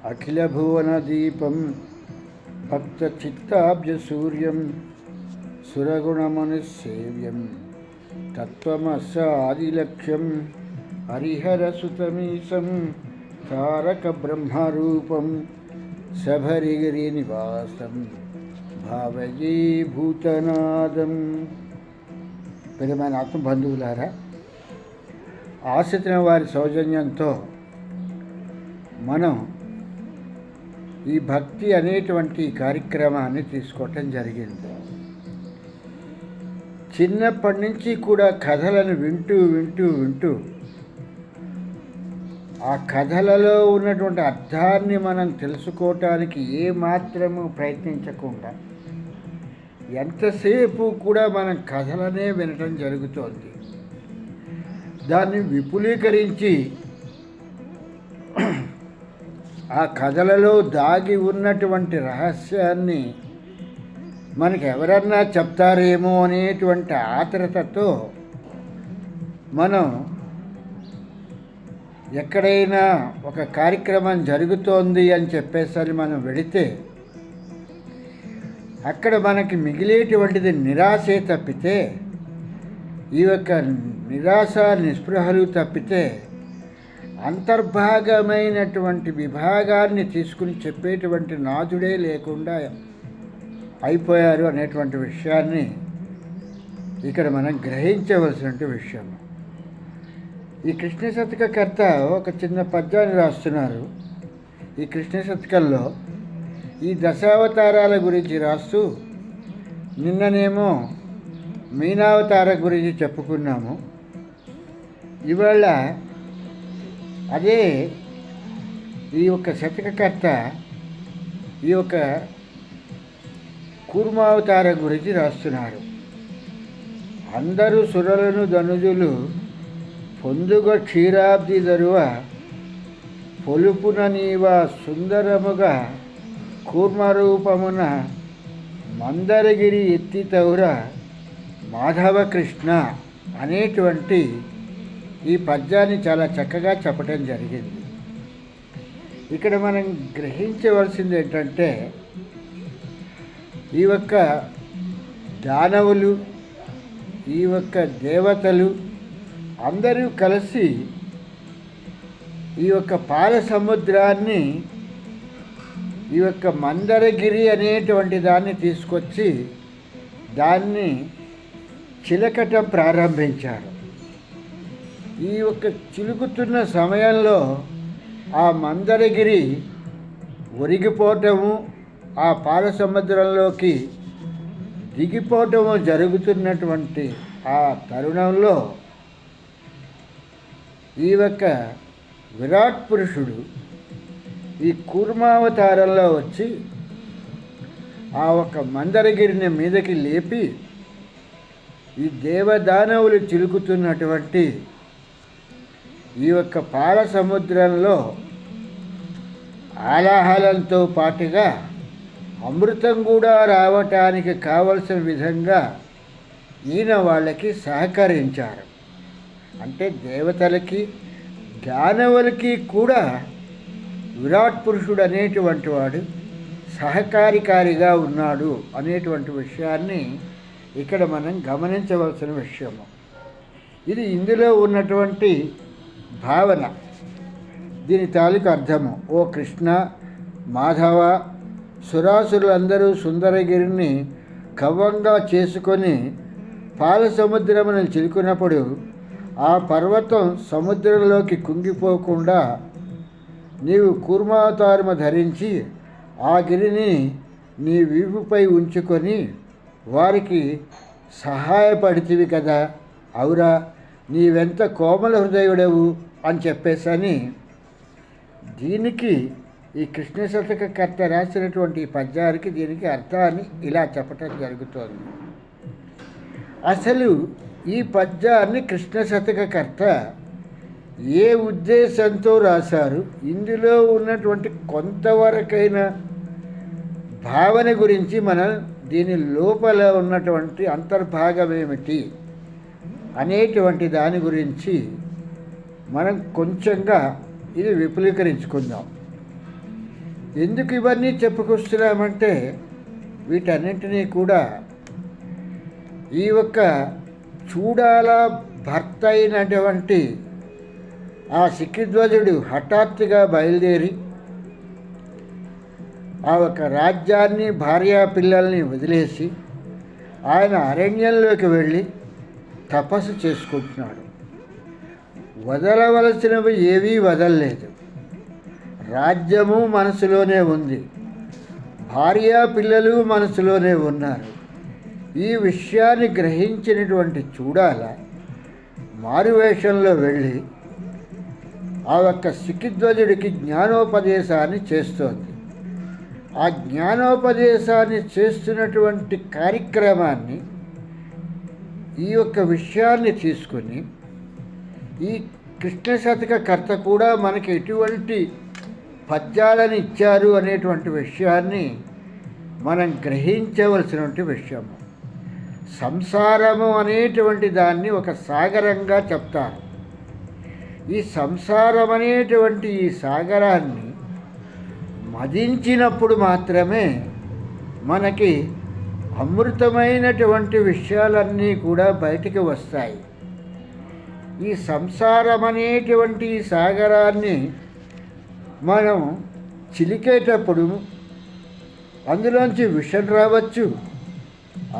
అఖిలభువనదీపం భక్తచిత్తాబ్జసూర్యం సురగుణమనుసేవ్యం తత్వమస్సాదిలక్ష్యం హరిహరసుతమీశం తారకబ్రహ్మరూపం శబరిగిరినివాసం భావయే భూతనాదం. ప్రియమైన ఆత్మబంధువులారా, ఆశ్రితుల వారి సౌజన్యంతో మనం ఈ భక్తి అనేటువంటి కార్యక్రమాన్ని తీసుకోవటం జరిగింది. చిన్నప్పటి నుంచి కూడా కథలను వింటూ వింటూ వింటూ ఆ కథలలో ఉన్నటువంటి అర్థాన్ని మనం తెలుసుకోవటానికి ఏమాత్రము ప్రయత్నించకుండా ఎంతసేపు కూడా మనం కథలనే వినటం జరుగుతోంది. దాన్ని విపులీకరించి ఆ కథలలో దాగి ఉన్నటువంటి రహస్యాన్ని మనకు ఎవరన్నా చెప్తారేమో అనేటువంటి ఆత్రుతతో మనం ఎక్కడైనా ఒక కార్యక్రమం జరుగుతోంది అని చెప్పేసరి మనం వెళితే అక్కడ మనకి మిగిలేటువంటిది నిరాశే తప్పితే, ఈ యొక్క నిరాశ నిస్పృహలు తప్పితే అంతర్భాగమైనటువంటి విభాగాన్ని తీసుకుని చెప్పేటువంటి నాథుడే లేకుండా అయిపోయారు అనేటువంటి విషయాన్ని ఇక్కడ మనం గ్రహించవలసినటువంటి విషయం. ఈ కృష్ణ శతకకర్త ఒక చిన్న పద్యాన్ని రాస్తున్నారు. ఈ కృష్ణ శతకంలో ఈ దశావతారాల గురించి రాస్తూ, నిన్ననేమో మీనావతార గురించి చెప్పుకున్నాము. ఇవాళ అదే ఈ యొక్క శతకకర్త ఈ యొక్క కూర్మావతార గురించి రాస్తున్నారు. అందరూ సురలను ధనుజులు పొందుగ క్షీరాబ్ది దరువ పొలుపున నీవ సుందరముగా కూర్మరూపమున మందరగిరి ఎత్తితౌర మాధవకృష్ణ అనేటువంటి ఈ పద్యాన్ని చాలా చక్కగా చెప్పడం జరిగింది. ఇక్కడ మనం గ్రహించవలసింది ఏంటంటే, ఈ యొక్క దానవులు, ఈ యొక్క దేవతలు అందరూ కలిసి ఈ యొక్క పాల సముద్రాన్ని, ఈ యొక్క మందరగిరి అనేటువంటి దాన్ని తీసుకొచ్చి దాన్ని చిలకటం ప్రారంభించారు. ఈ యొక్క చిలుకుతున్న సమయంలో ఆ మందరగిరి ఒరిగిపోవటము, ఆ పాల సముద్రంలోకి దిగిపోవటము జరుగుతున్నటువంటి ఆ తరుణంలో ఈ యొక్క విరాట్ పురుషుడు ఈ కూర్మావతారంలో వచ్చి ఆ ఒక మందరగిరిని మీదకి లేపి ఈ దేవదానవులు చిలుకుతున్నటువంటి ఈ యొక్క పాల సముద్రంలో ఆలాహలంతో పాటుగా అమృతం కూడా రావటానికి కావలసిన విధంగా ఈయన వాళ్ళకి సహకరించారు. అంటే దేవతలకి దానవులకి కూడా విరాట్ పురుషుడు అనేటువంటి వాడు సహకారికారిగా ఉన్నాడు అనేటువంటి విషయాన్ని ఇక్కడ మనం గమనించవలసిన విషయము. ఇది ఇందులో ఉన్నటువంటి భావన, దీని తాలూకు అర్థము. ఓ కృష్ణ, మాధవ, సురాసురులందరూ సుందరగిరిని కవ్వంగా చేసుకొని పాల సముద్రమును చిలుకున్నప్పుడు ఆ పర్వతం సముద్రంలోకి కుంగిపోకుండా నీవు కూర్మావతారము ధరించి ఆ గిరిని నీ వీపుపై ఉంచుకొని వారికి సహాయపడితివి కదా, అవురా, నీవెంత కోమల హృదయుడవు అని చెప్పేసని దీనికి ఈ కృష్ణ శతకకర్త రాసినటువంటి పద్యానికి దీనికి అర్థాన్ని ఇలా చెప్పటం జరుగుతోంది. అసలు ఈ పద్యాన్ని కృష్ణ శతకకర్త ఏ ఉద్దేశంతో రాశారు, ఇందులో ఉన్నటువంటి కొంతవరకైన భావన గురించి మనం దీని లోపల ఉన్నటువంటి అంతర్భాగం ఏమిటి అనేటువంటి దాని గురించి మనం కొంచెంగా ఇది విపులీకరించుకుందాం. ఎందుకు ఇవన్నీ చెప్పుకొస్తున్నామంటే వీటన్నింటినీ కూడా ఈ ఒక్క చూడాల భర్త అయినటువంటి ఆ శిఖిధ్వజుడు హఠాత్తుగా బయలుదేరి ఆ ఒక రాజ్యాన్ని భార్యా పిల్లల్ని వదిలేసి ఆయన అరణ్యంలోకి వెళ్ళి తపస్సు చేసుకుంటున్నాడు. వదలవలసినవి ఏవీ వదలలేదు. రాజ్యము మనసులోనే ఉంది, భార్యా పిల్లలు మనసులోనే ఉన్నారు. ఈ విషయాన్ని గ్రహించినటువంటి చూడాల మారువేషంలో వెళ్ళి ఆ ఒక్క శిఖిధ్వజుడికి జ్ఞానోపదేశాన్ని చేస్తోంది. ఆ జ్ఞానోపదేశాన్ని చేస్తున్నటువంటి కార్యక్రమాన్ని ఈ యొక్క విషయాన్ని తీసుకుని ఈ కృష్ణ శతక కర్త కూడా మనకి ఎటువంటి పద్యాలను ఇచ్చారు అనేటువంటి విషయాన్ని మనం గ్రహించవలసినటువంటి విషయము. సంసారము అనేటువంటి దాన్ని ఒక సాగరంగా చెప్తారు. ఈ సంసారం అనేటువంటి ఈ సాగరాన్ని మదించినప్పుడు మాత్రమే మనకి అమృతమైనటువంటి విషయాలన్నీ కూడా బయటికి వస్తాయి. ఈ సంసారం అనేటువంటి ఈ సాగరాన్ని మనం చిలికేటప్పుడు అందులోంచి విషం రావచ్చు,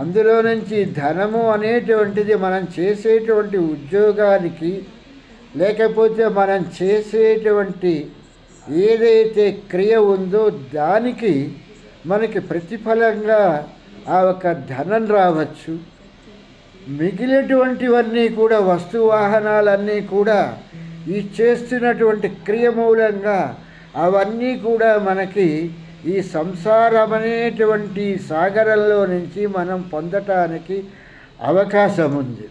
అందులో నుంచి ధనము అనేటువంటిది మనం చేసేటువంటి ఉద్యోగానికి లేకపోతే మనం చేసేటువంటి ఏదైతే క్రియ ఉందో దానికి మనకి ప్రతిఫలంగా ఆ ఒక ధనం రావచ్చు. మిగిలినటువంటివన్నీ కూడా వస్తువాహనాలన్నీ కూడా ఈ చేస్తున్నటువంటి క్రియ మూలంగా అవన్నీ కూడా మనకి ఈ సంసారం అనేటువంటి సాగరంలో నుంచి మనం పొందటానికి అవకాశం ఉంది.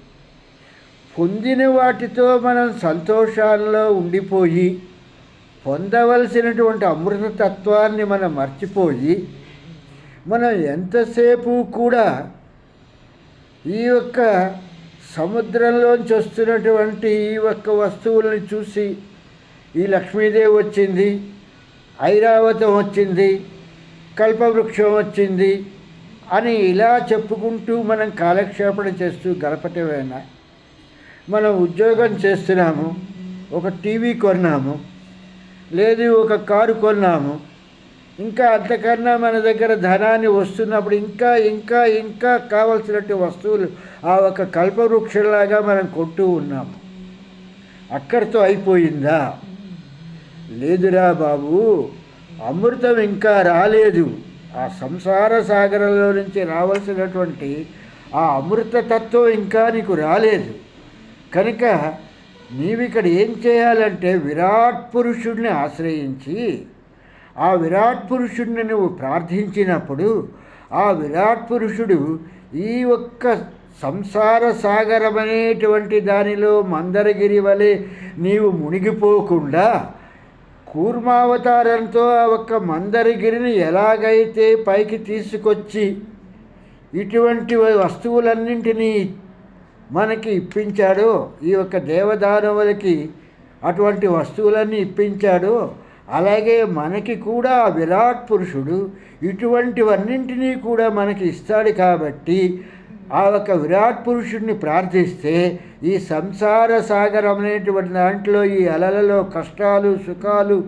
పొందిన వాటితో మనం సంతోషాల్లో ఉండిపోయి పొందవలసినటువంటి అమృతతత్వాన్ని మనం మర్చిపోయి మనం ఎంతసేపు కూడా ఈ యొక్క సముద్రంలోంచి వస్తున్నటువంటి ఈ ఒక్క వస్తువులను చూసి ఈ లక్ష్మీదేవి వచ్చింది, ఐరావతం వచ్చింది, కల్పవృక్షం వచ్చింది అని ఇలా చెప్పుకుంటూ మనం కాలక్షేపణ చేస్తూ గడపటమేనా? మనం ఉద్యోగం చేస్తున్నాము, ఒక టీవీ కొన్నాము, లేదు ఒక కారు కొన్నాము, ఇంకా అంతకన్నా మన దగ్గర ధనాన్ని వస్తున్నప్పుడు ఇంకా ఇంకా ఇంకా కావలసినట్టు వస్తువులు ఆ ఒక కల్పవృక్షంలాగా మనం కొంటూ ఉన్నాము. అక్కడితో అయిపోయిందా? లేదురా బాబు, అమృతం ఇంకా రాలేదు. ఆ సంసార సాగరంలో నుంచి రావాల్సినటువంటి ఆ అమృతతత్వం ఇంకా నీకు రాలేదు. కనుక నీవిక్కడ ఏం చేయాలంటే విరాట్ పురుషుడిని ఆశ్రయించి ఆ విరాట్ పురుషుడిని నువ్వు ప్రార్థించినప్పుడు ఆ విరాట్ పురుషుడు ఈ ఒక్క సంసార సాగరం అనేటువంటి దానిలో మందరగిరి వలె నీవు మునిగిపోకుండా కూర్మావతారంతో ఆ ఒక్క మందరగిరిని ఎలాగైతే పైకి తీసుకొచ్చి ఇటువంటి వస్తువులన్నింటినీ మనకి ఇప్పించాడో, ఈ యొక్క దేవదానవులకి అటువంటి వస్తువులన్నీ ఇప్పించాడో, అలాగే మనకి కూడా విరాట్ పురుషుడు ఇటువంటివన్నింటినీ కూడా మనకి ఇస్తాడు. కాబట్టి ఆ ఒక విరాట్ పురుషుడిని ప్రార్థిస్తే ఈ సంసార సాగరం అనేటువంటి దాంట్లో ఈ అలలలో కష్టాలు సుఖాలు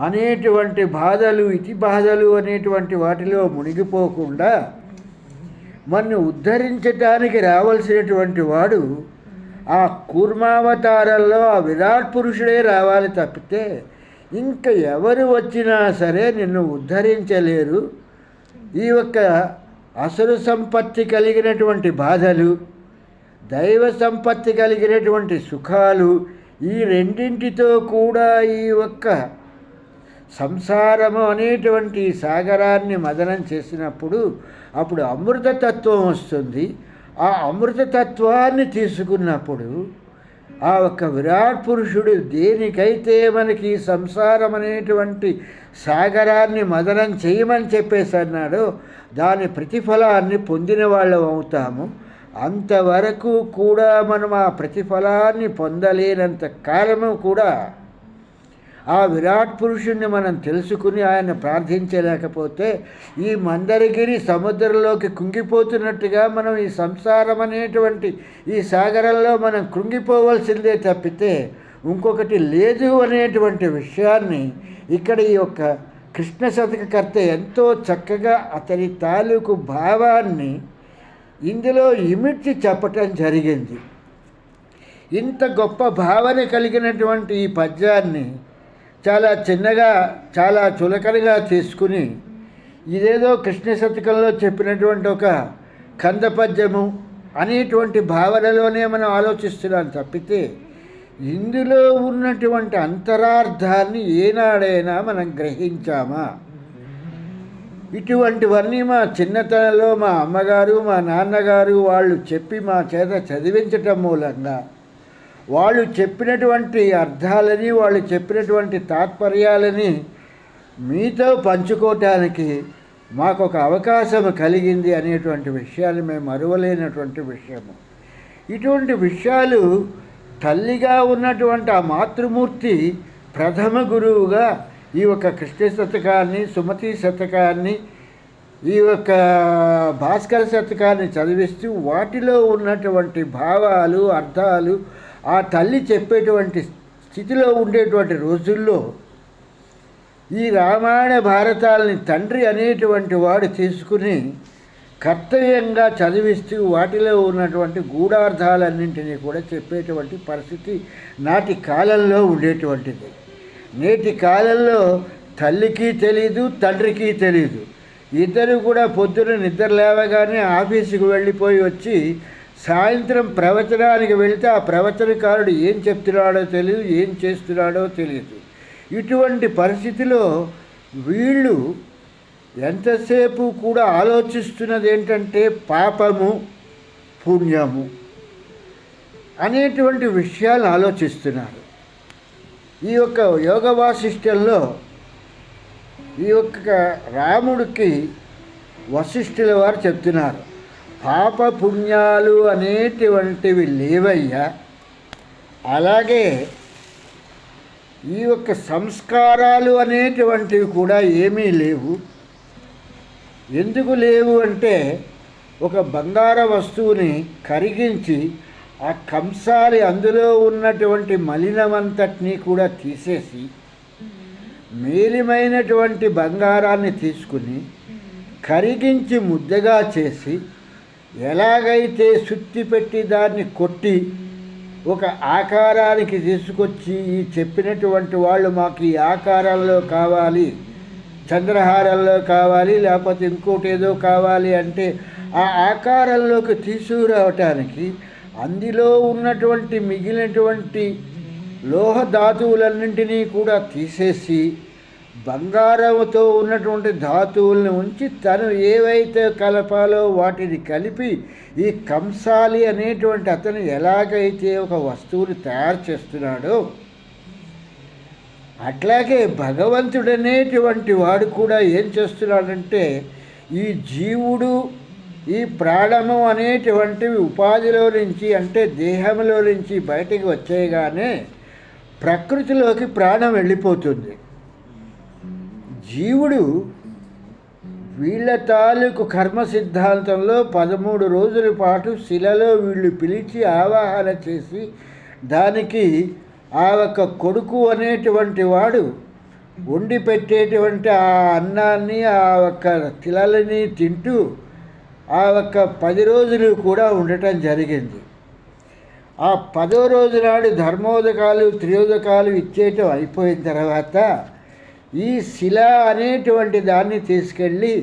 అనేటువంటి బాధలు ఇతి బాధలు అనేటువంటి వాటిలో మునిగిపోకుండా మన్ను ఉద్ధరించటానికి రావాల్సినటువంటి వాడు ఆ కూర్మావతారంలో ఆ విరాట్ పురుషుడే రావాలి తప్పితే ఇంకా ఎవరు వచ్చినా సరే నిన్ను ఉద్ధరించలేరు. ఈ యొక్క అసురు సంపత్తి కలిగినటువంటి బాధలు, దైవ సంపత్తి కలిగినటువంటి సుఖాలు, ఈ రెండింటితో కూడా ఈ ఒక్క సంసారము అనేటువంటి సాగరాన్ని మదనం చేసినప్పుడు అప్పుడు అమృతతత్వం వస్తుంది. ఆ అమృతతత్వాన్ని తీసుకున్నప్పుడు ఆ ఒక్క విరాట్ పురుషుడు దేనికైతే మనకి సంసారం అనేటువంటి సాగరాన్ని మదనం చేయమని చెప్పేసి అన్నాడో దాని ప్రతిఫలాన్ని పొందిన వాళ్ళం అవుతాము. అంతవరకు కూడా మనం ఆ ప్రతిఫలాన్ని పొందలేనంత కాలము కూడా ఆ విరాట్ పురుషుణ్ణి మనం తెలుసుకుని ఆయన ప్రార్థించలేకపోతే ఈ మందరగిరి సముద్రంలోకి కుంగిపోతున్నట్టుగా మనం ఈ సంసారం అనేటువంటి ఈ సాగరంలో మనం కృంగిపోవలసిందే తప్పితే ఇంకొకటి లేదు అనేటువంటి విషయాన్ని ఇక్కడ ఈ యొక్క కృష్ణ శతకకర్త ఎంతో చక్కగా అతని తాలూకు భావాన్ని ఇందులో ఇమిడ్చి చెప్పటం జరిగింది. ఇంత గొప్ప భావన కలిగినటువంటి ఈ పద్యాన్ని చాలా చిన్నగా చాలా చులకనగా తీసుకుని ఇదేదో కృష్ణ శతకంలో చెప్పినటువంటి ఒక కంద పద్యము అనేటువంటి భావనలోనే మనం ఆలోచిస్తున్నాం తప్పితే ఇందులో ఉన్నటువంటి అంతరార్థాన్ని ఏనాడైనా మనం గ్రహించామా? ఇటువంటివన్నీ మా చిన్నతనంలో మా అమ్మగారు మా నాన్నగారు వాళ్ళు చెప్పి మా చేత చదివించటం మూలంగా వాళ్ళు చెప్పినటువంటి అర్థాలని వాళ్ళు చెప్పినటువంటి తాత్పర్యాలని మీతో పంచుకోవటానికి మాకు ఒక అవకాశం కలిగింది అనేటువంటి విషయాన్ని మేము మరువలేనటువంటి విషయము. ఇటువంటి విషయాలు తల్లిగా ఉన్నటువంటి ఆ మాతృమూర్తి ప్రథమ గురువుగా ఈ యొక్క కృష్ణ శతకాన్ని, సుమతి శతకాన్ని, ఈ యొక్క భాస్కర శతకాన్ని చదివిస్తూ వాటిలో ఉన్నటువంటి భావాలు అర్థాలు ఆ తల్లి చెప్పేటువంటి స్థితిలో ఉండేటువంటి రోజుల్లో ఈ రామాయణ భారతాలని తండ్రి అనేటువంటి వాడు తీసుకుని కర్తవ్యంగా చదివిస్తూ వాటిలో ఉన్నటువంటి గూఢార్థాలన్నింటినీ కూడా చెప్పేటువంటి పరిస్థితి నాటి కాలంలో ఉండేటువంటిది. నేటి కాలంలో తల్లికి తెలీదు, తండ్రికి తెలీదు. ఇద్దరు కూడా పొద్దున నిద్ర లేవగానే ఆఫీసుకు వెళ్ళిపోయి వచ్చి సాయంత్రం ప్రవచనానికి వెళితే ఆ ప్రవచనకారుడు ఏం చెప్తున్నాడో తెలియదు, ఏం చేస్తున్నాడో తెలియదు. ఇటువంటి పరిస్థితిలో వీళ్ళు ఎంతసేపు కూడా ఆలోచిస్తున్నది ఏంటంటే పాపము పుణ్యము అనేటువంటి విషయాలు ఆలోచిస్తున్నారు. ఈ యొక్క యోగ వాసిష్ఠ్యంలో ఈ యొక్క రాముడికి వశిష్ఠుల వారు చెప్తున్నారు, పాప పుణ్యాలు అనేటువంటివి లేవయ్యా, అలాగే ఈ యొక్క సంస్కారాలు అనేటువంటివి కూడా ఏమీ లేవు. ఎందుకు లేవు అంటే ఒక బంగార వస్తువుని కరిగించి ఆ కంసాలి అందులో ఉన్నటువంటి మలినమంతటినీ కూడా తీసేసి మేలిమైనటువంటి బంగారాన్ని తీసుకుని కరిగించి ముద్దగా చేసి ఎలాగైతే సుత్తి పెట్టి దాన్ని కొట్టి ఒక ఆకారానికి తీసుకొచ్చి ఈ చెప్పినటువంటి వాళ్ళు మాకు ఈ ఆకారంలో కావాలి, చంద్రహారంలో కావాలి, లేకపోతే ఇంకోటి ఏదో కావాలి అంటే ఆ ఆకారంలోకి తీసుకురావటానికి అందులో ఉన్నటువంటి మిగిలినటువంటి లోహ ధాతువులన్నింటినీ కూడా తీసేసి బంగారంతో ఉన్నటువంటి ధాతువులను ఉంచి తను ఏవైతే కలపాలో వాటిని కలిపి ఈ కంసాలి అనేటువంటి అతను ఎలాగైతే ఒక వస్తువుని తయారు చేస్తున్నాడో అట్లాగే భగవంతుడనేటువంటి వాడు కూడా ఏం చేస్తున్నాడంటే ఈ జీవుడు ఈ ప్రాణము అనేటువంటివి ఉపాధిలో నుంచి అంటే దేహంలో నుంచి బయటికి వచ్చేయగానే ప్రకృతిలోకి ప్రాణం వెళ్ళిపోతుంది. జీవుడు వీళ్ళ తాలూకు కర్మ సిద్ధాంతంలో 13 రోజుల పాటు శిలలో వీళ్ళు పిలిచి ఆవాహన చేసి దానికి ఆ ఒక్క కొడుకు అనేటువంటి వాడు వండి పెట్టేటువంటి ఆ అన్నాన్ని ఆ ఒక్క తిలలని తింటూ ఆ ఒక్క 10 రోజులు కూడా ఉండటం జరిగింది. ఆ 10వ రోజు నాడు ధర్మోదకాలు త్రియోదకాలు ఇచ్చేయటం అయిపోయిన తర్వాత ఈ శిల అనేటువంటి దాన్ని తీసుకెళ్ళి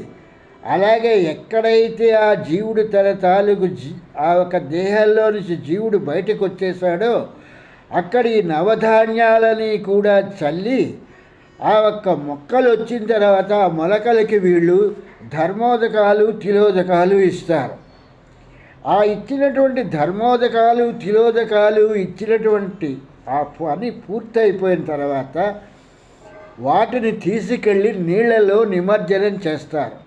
అలాగే ఎక్కడైతే ఆ జీవుడు తన తాలూకు ఆ ఒక దేహంలో నుంచి జీవుడు బయటకు వచ్చేసాడో అక్కడ ఈ నవధాన్యాలని కూడా చల్లి ఆ ఒక్క మొక్కలు వచ్చిన తర్వాత ఆ మొలకలకి వీళ్ళు ధర్మోదకాలు తిలోదకాలు ఇస్తారు. ఆ ఇచ్చినటువంటి ధర్మోదకాలు తిలోదకాలు ఇచ్చినటువంటి ఆ పని పూర్తయిపోయిన తర్వాత వాటిని తీసుకెళ్ళి నీళ్ళలో నిమజ్జనం చేస్తారు.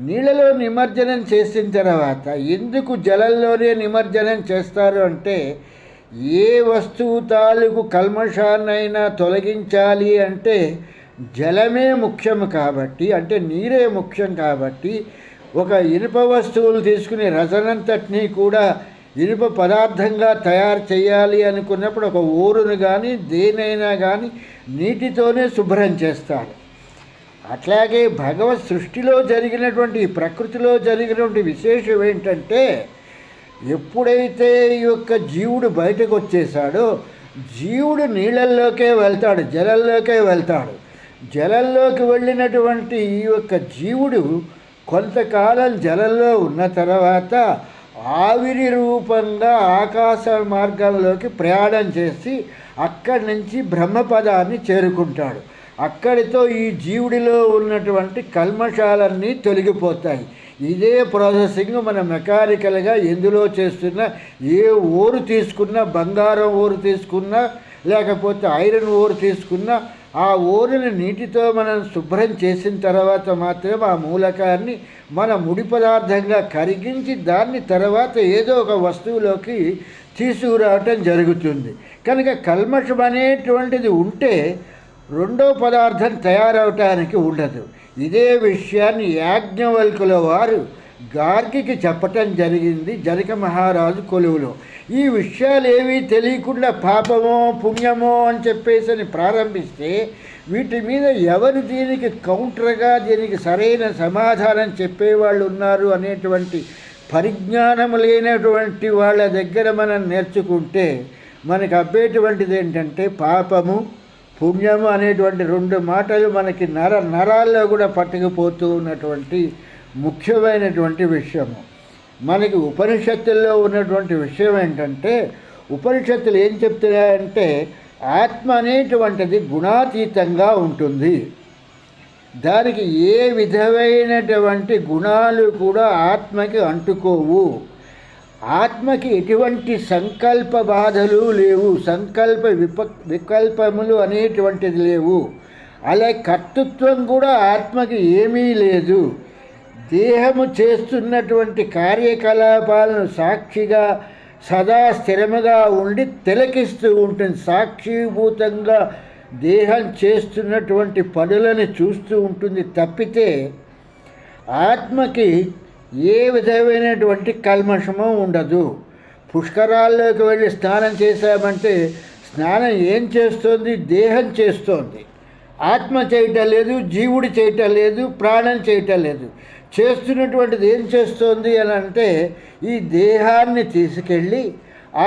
నీళ్ళలో నిమజ్జనం చేసిన తర్వాత ఎందుకు జలంలోనే నిమజ్జనం చేస్తారు అంటే ఏ వస్తువు తాలూకు కల్మషాన్నైనా తొలగించాలి అంటే జలమే ముఖ్యం కాబట్టి, అంటే నీరే ముఖ్యం కాబట్టి, ఒక ఇనుప వస్తువులు తీసుకుని రసనంతటినీ కూడా ఇనుప పదార్థంగా తయారు చేయాలి అనుకున్నప్పుడు ఒక ఊరును కానీ దేనైనా కానీ నీటితోనే శుభ్రం చేస్తారు. అట్లాగే భగవత్ సృష్టిలో జరిగినటువంటి ప్రకృతిలో జరిగినటువంటి విశేషం ఏంటంటే, ఎప్పుడైతే ఈ యొక్క జీవుడు బయటకు వచ్చేసాడో జీవుడు నీళ్ళల్లోకే వెళ్తాడు, జలంలోకే వెళ్తాడు. జలంలోకి వెళ్ళినటువంటి ఈ యొక్క జీవుడు కొంతకాలం జలంలో ఉన్న తర్వాత ఆవిరి రూపంగా ఆకాశ మార్గంలోకి ప్రయాణం చేసి అక్కడి నుంచి బ్రహ్మపదాన్ని చేరుకుంటాడు. అక్కడితో ఈ జీవుడిలో ఉన్నటువంటి కల్మషాలన్నీ తొలగిపోతాయి. ఇదే ప్రాసెసింగ్ మన మెకానికల్గా ఎందులో చేస్తున్నా, ఏ ఓరు తీసుకున్నా, బంగారం ఓరు తీసుకున్నా లేకపోతే ఐరన్ ఓరు తీసుకున్నా, ఆ ఓరుని నీటితో మనం శుభ్రం చేసిన తర్వాత మాత్రమే ఆ మూలకాన్ని మన ముడి పదార్థంగా కరిగించి దాన్ని తర్వాత ఏదో ఒక వస్తువులోకి తీసుకురావటం జరుగుతుంది. కనుక కల్మషం అనేటువంటిది ఉంటే రెండో పదార్థం తయారవటానికి ఉండదు. ఇదే విషయాన్ని యాజ్ఞవల్కుల వారు గార్గికి చెప్పటం జరిగింది జనక మహారాజు కొలువులో. ఈ విషయాలు ఏవీ తెలియకుండా పాపమో పుణ్యమో అని చెప్పేసి ప్రారంభిస్తే వీటి మీద ఎవరు దీనికి కౌంటర్గా దీనికి సరైన సమాధానం చెప్పేవాళ్ళు ఉన్నారు అనేటువంటి పరిజ్ఞానం లేనటువంటి వాళ్ళ దగ్గర మనం నేర్చుకుంటే మనకు అబ్బేటువంటిది ఏంటంటే పాపము పుణ్యము అనేటువంటి రెండు మాటలు మనకి నరాల్లో కూడా పట్టుకుపోతూ ఉన్నటువంటి ముఖ్యమైనటువంటి విషయము. మనకి ఉపనిషత్తుల్లో ఉన్నటువంటి విషయం ఏంటంటే, ఉపనిషత్తులు ఏం చెప్తున్నాయంటే ఆత్మ అనేటువంటిది గుణాతీతంగా ఉంటుంది. దానికి ఏ విధమైనటువంటి గుణాలు కూడా ఆత్మకి అంటుకోవు. ఆత్మకి ఎటువంటి సంకల్ప బాధలు లేవు, సంకల్ప వికల్పములు అనేటువంటిది లేవు. అలాగే కర్తృత్వం కూడా ఆత్మకి ఏమీ లేదు. దేహము చేస్తున్నటువంటి కార్యకలాపాలను సాక్షిగా సదా స్థిరముగా ఉండి తిలకిస్తూ ఉంటుంది. సాక్షిభూతంగా దేహం చేస్తున్నటువంటి పనులను చూస్తూ ఉంటుంది తప్పితే ఆత్మకి ఏ విధమైనటువంటి కల్మషము ఉండదు. పుష్కరాల్లోకి వెళ్ళి స్నానం చేశామంటే స్నానం ఏం చేస్తోంది? దేహం చేస్తోంది. ఆత్మ చేయటం లేదు, జీవుడు చేయటం లేదు, ప్రాణం చేయటం లేదు. చేస్తున్నటువంటిది ఏం చేస్తోంది అని అంటే ఈ దేహాన్ని తీసుకెళ్ళి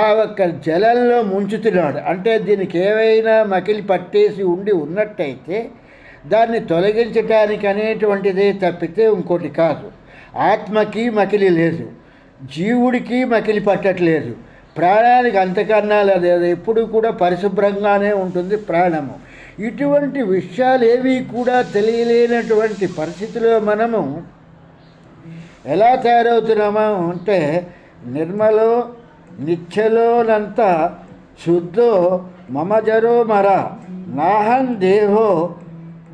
ఆ ఒక్క జలంలో ముంచుతున్నాడు. అంటే దీనికి ఏవైనా మకిలి పట్టేసి ఉండి ఉన్నట్టయితే దాన్ని తొలగించటానికి అనేటువంటిదే తప్పితే ఇంకోటి కాదు. ఆత్మకి మకిలి లేదు, జీవుడికి మకిలి పట్టట్లేదు, ప్రాణానికి అంతకన్నా లేదు. ఎప్పుడు కూడా పరిశుభ్రంగానే ఉంటుంది ప్రాణము. ఇటువంటి విషయాలు ఏవి కూడా తెలియలేనటువంటి పరిస్థితిలో మనము ఎలా తయారవుతున్నామో అంటే నిర్మలో నిత్యలోనంత శుద్ధో మమజరో మర నాహం దేహో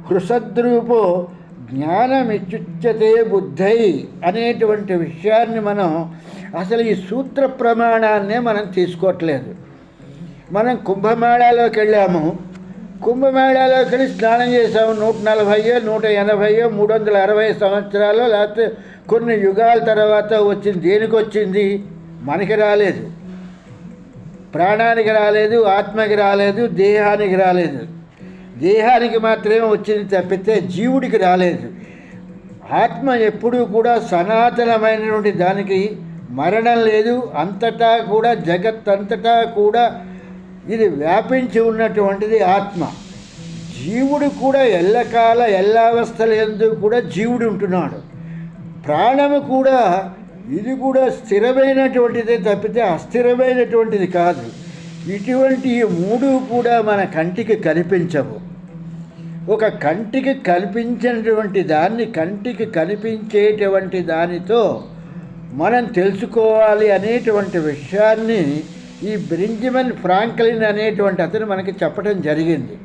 హృసద్రూపో జ్ఞానమిచ్యుచ్యతే బుద్ధై అనేటువంటి విషయాన్ని మనం అసలు ఈ సూత్ర ప్రమాణాన్నే మనం తీసుకోవట్లేదు. మనం కుంభమేళాలోకి వెళ్ళాము, కుంభమేళాలోకి వెళ్ళి స్నానం చేసాము. 140, 180, 360 సంవత్సరాలు లేకపోతే కొన్ని యుగాల తర్వాత వచ్చింది. దేనికి వచ్చింది? మనకి రాలేదు, ప్రాణానికి రాలేదు, ఆత్మకి రాలేదు, దేహానికి రాలేదు. దేహానికి మాత్రమే వచ్చింది తప్పితే జీవుడికి రాలేదు. ఆత్మ ఎప్పుడూ కూడా సనాతనమైనటువంటి దానికి మరణం లేదు. అంతటా కూడా జగత్తంతటా కూడా ఇది వ్యాపించి ఉన్నటువంటిది ఆత్మ. జీవుడు కూడా ఎల్లకాల ఎల్లావస్థల యందు కూడా జీవుడు ఉంటున్నాడు. ప్రాణము కూడా ఇది కూడా స్థిరమైనటువంటిదే తప్పితే అస్థిరమైనటువంటిది కాదు. ఇటువంటి ఈ మూడు కూడా మన కంటికి కనిపించవు. ఒక కంటికి కనిపించినటువంటి దాన్ని కంటికి కనిపించేటువంటి దానితో మనం తెలుసుకోవాలి అనేటువంటి విషయాన్ని ఈ బెంజమిన్ ఫ్రాంక్లిన్ అనేటువంటి అతను మనకి చెప్పడం జరిగింది.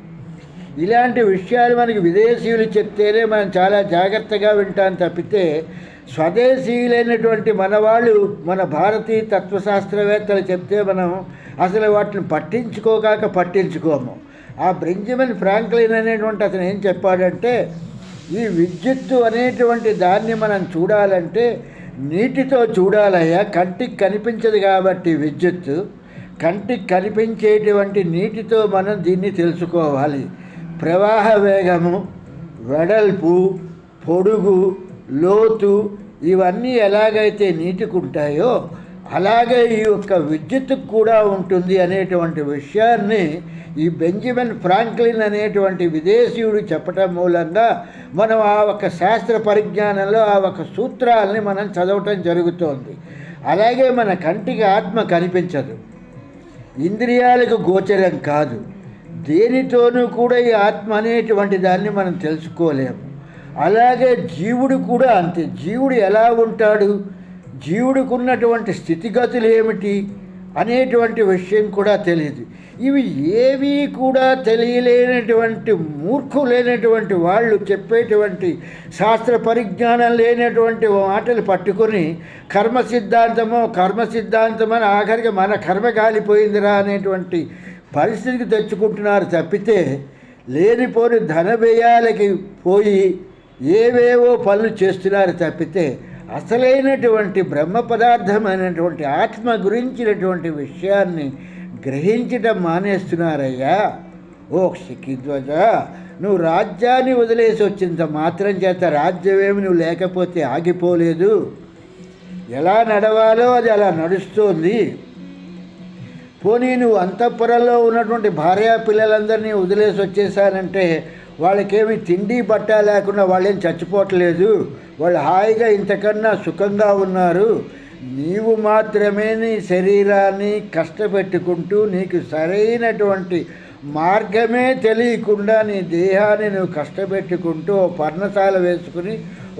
ఇలాంటి విషయాలు మనకి విదేశీయులు చెప్తేనే మనం చాలా జాగ్రత్తగా వింటాం తప్పితే స్వదేశీయులైనటువంటి మన వాళ్ళు, మన భారతీయ తత్వశాస్త్రవేత్తలు చెప్తే మనం అసలు వాటిని పట్టించుకోము. ఆ బెంజమిన్ ఫ్రాంక్లిన్ అనేటువంటి అతను ఏం చెప్పాడంటే, ఈ విద్యుత్తు అనేటువంటి దాన్ని మనం చూడాలంటే నీటితో చూడాలయ్యా. కంటికి కనిపించదు కాబట్టి విద్యుత్తు, కంటికి కనిపించేటువంటి నీటితో మనం దీన్ని తెలుసుకోవాలి. ప్రవాహ వేగము, వెడల్పు, పొడుగు, లోతు ఇవన్నీ ఎలాగైతే నీటికి ఉంటాయో అలాగే ఈ యొక్క విద్యుత్తుకు కూడా ఉంటుంది అనేటువంటి విషయాన్ని ఈ బెంజమిన్ ఫ్రాంక్లిన్ అనేటువంటి విదేశీయుడు చెప్పటం మూలంగా మనం ఆ ఒక శాస్త్ర పరిజ్ఞానంలో ఆ ఒక సూత్రాలని మనం చదవటం జరుగుతోంది. అలాగే మన కంటికి ఆత్మ కనిపించదు, ఇంద్రియాలకు గోచరం కాదు, దేనితోనూ కూడా ఈ ఆత్మ అనేటువంటి దాన్ని మనం తెలుసుకోలేము. అలాగే జీవుడు కూడా అంతే. జీవుడు ఎలా ఉంటాడు, జీవుడికి ఉన్నటువంటి స్థితిగతులు ఏమిటి అనేటువంటి విషయం కూడా తెలియదు. ఇవి ఏవీ కూడా తెలియలేనటువంటి మూర్ఖులైనటువంటి వాళ్ళు చెప్పేటువంటి శాస్త్ర పరిజ్ఞానం లేనటువంటి మాటలు పట్టుకొని కర్మ సిద్ధాంతమని ఆఖరికి మన కర్మ కాలిపోయిందిరా అనేటువంటి పరిస్థితికి తెచ్చుకుంటున్నారు తప్పితే, లేనిపోని ధన వ్యయాలకి పోయి ఏవేవో పనులు చేస్తున్నారు తప్పితే అసలైనటువంటి బ్రహ్మ పదార్థమైనటువంటి ఆత్మ గురించినటువంటి విషయాన్ని గ్రహించటం మానేస్తున్నారయ్యా. ఓ శిఖిధ్వజ, నువ్వు రాజ్యాన్ని వదిలేసి వచ్చినంత మాత్రం చేత రాజ్యమేమి నువ్వు లేకపోతే ఆగిపోలేదు. ఎలా నడవాలో అది అలా నడుస్తోంది. పోనీ నువ్వు అంతఃపురంలో ఉన్నటువంటి భార్యా పిల్లలందరినీ వదిలేసి వచ్చేసానంటే వాళ్ళకేమి తిండి బట్ట లేకుండా వాళ్ళేం చచ్చిపోవట్లేదు, వాళ్ళు హాయిగా ఇంతకన్నా సుఖంగా ఉన్నారు. నీవు మాత్రమే నీ శరీరాన్ని కష్టపెట్టుకుంటూ నీకు సరైనటువంటి మార్గమే తెలియకుండా నీ దేహాన్ని నువ్వు కష్టపెట్టుకుంటూ ఓ పర్ణశాల వేసుకుని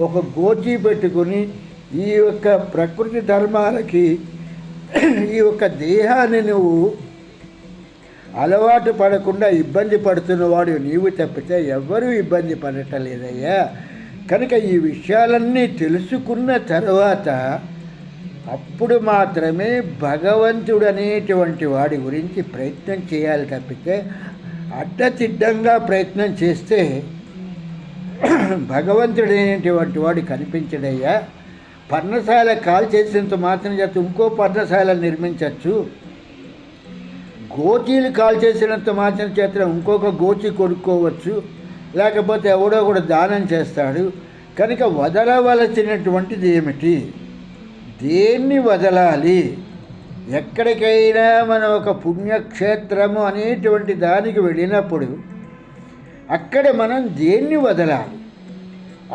ఒక గోచి పెట్టుకుని ఈ యొక్క ప్రకృతి ధర్మాలకి ఈ యొక్క దేహాన్ని నువ్వు అలవాటు పడకుండా ఇబ్బంది పడుతున్నవాడు నీవు తప్పితే ఎవ్వరూ ఇబ్బంది పడటం లేదయ్యా. కనుక ఈ విషయాలన్నీ తెలుసుకున్న తర్వాత అప్పుడు మాత్రమే భగవంతుడు అనేటువంటి వాడి గురించి ప్రయత్నం చేయాలి తప్పితే అడ్డతిడ్డంగా ప్రయత్నం చేస్తే భగవంతుడు అనేటువంటి వాడు కనిపించడయ్యా. పర్ణశాల కాల్ చేసినంత మాత్రం చేత ఇంకో పర్ణశాల నిర్మించవచ్చు, గోచీలు కాల్ చేసినంత మాత్రం చేత ఇంకొక గోచి కొనుక్కోవచ్చు, లేకపోతే ఎవడో కూడా దానం చేస్తాడు. కనుక వదలవలసినటువంటిది ఏమిటి, దేన్ని వదలాలి? ఎక్కడికైనా మనం ఒక పుణ్యక్షేత్రము అనేటువంటి దానికి వెళ్ళినప్పుడు అక్కడ మనం దేన్ని వదలాలి,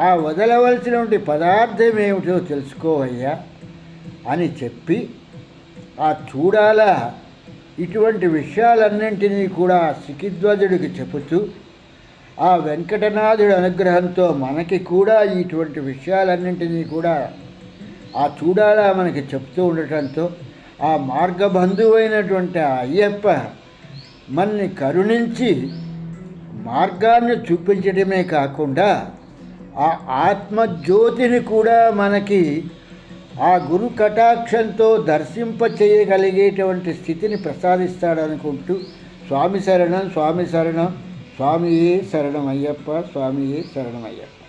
ఆ వదలవలసినటువంటి పదార్థం ఏమిటో తెలుసుకోవయ్యా అని చెప్పి ఆ చూడాలా ఇటువంటి విషయాలన్నింటినీ కూడా శిఖిధ్వజుడికి చెబుతూ ఆ వెంకటనాథుడి అనుగ్రహంతో మనకి కూడా ఇటువంటి విషయాలన్నింటినీ కూడా ఆ చూడాలా మనకి చెప్తూ ఉండటంతో ఆ మార్గబంధువైనటువంటి ఆ అయ్యప్ప మనని కరుణించి మార్గాన్ని చూపించడమే కాకుండా ఆ ఆత్మజ్యోతిని కూడా మనకి ఆ గురు కటాక్షంతో దర్శింప చేయగలిగేటువంటి స్థితిని ప్రసాదిస్తాడనుకుంటూ స్వామి శరణం, స్వామి శరణం, స్వామియే శరణమయ్యప్ప, స్వామియే శరణమయ్యప్ప.